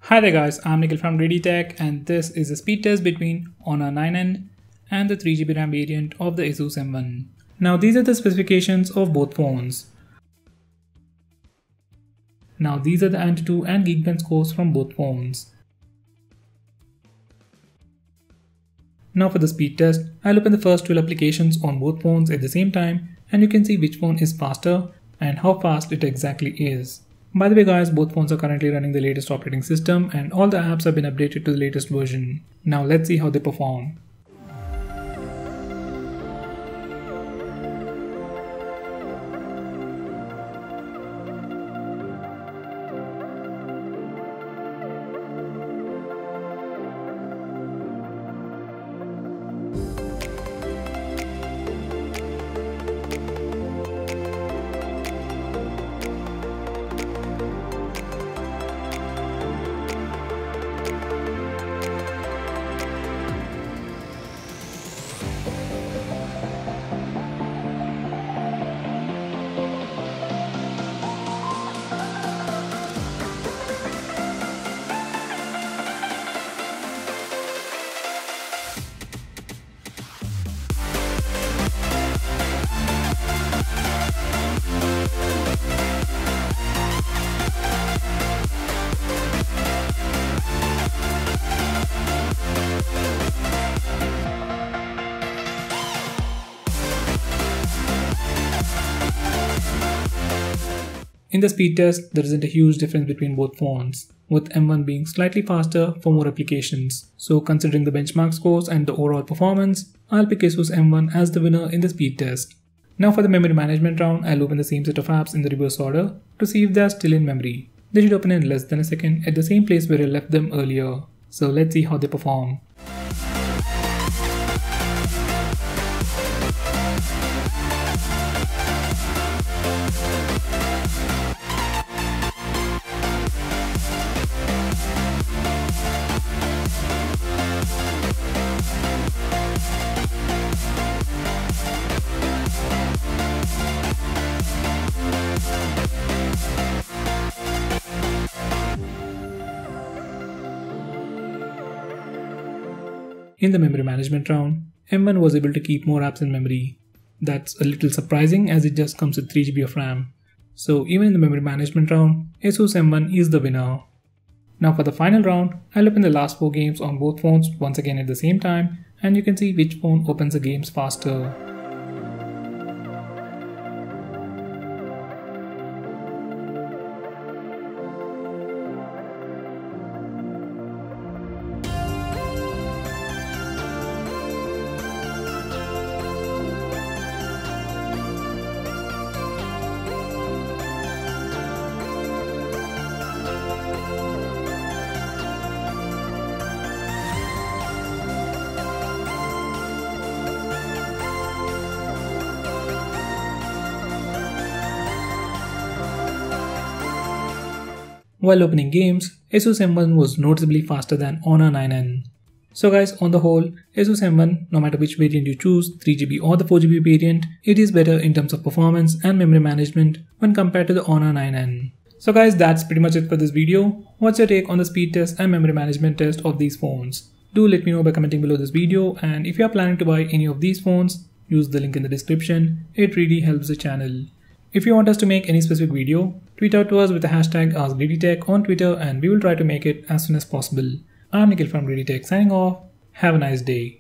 Hi there guys, I'm Nikhil from GreedyTech and this is a speed test between Honor 9N and the 3GB RAM variant of the Asus Zenfone. Now these are the specifications of both phones. Now these are the Antutu and Geekbench scores from both phones. Now for the speed test, I'll open the first 12 applications on both phones at the same time and you can see which phone is faster and how fast it exactly is. By the way guys, both phones are currently running the latest operating system and all the apps have been updated to the latest version. Now let's see how they perform. In the speed test, there isn't a huge difference between both phones, with M1 being slightly faster for more applications. So considering the benchmark scores and the overall performance, I'll pick Asus M1 as the winner in the speed test. Now for the memory management round, I'll open the same set of apps in the reverse order to see if they are still in memory. They should open in less than a second at the same place where I left them earlier. So let's see how they perform. In the memory management round, M1 was able to keep more apps in memory. That's a little surprising as it just comes with 3GB of RAM. So even in the memory management round, Asus M1 is the winner. Now for the final round, I'll open the last 4 games on both phones once again at the same time and you can see which phone opens the games faster. While opening games, Asus M1 was noticeably faster than Honor 9N. So guys, on the whole, Asus M1, no matter which variant you choose, 3GB or the 4GB variant, it is better in terms of performance and memory management when compared to the Honor 9N. So guys, that's pretty much it for this video. What's your take on the speed test and memory management test of these phones? Do let me know by commenting below this video, and if you are planning to buy any of these phones, use the link in the description. It really helps the channel. If you want us to make any specific video, tweet out to us with the hashtag AskGreedyTech on Twitter and we will try to make it as soon as possible. I'm Nikhil from GreedyTech signing off. Have a nice day.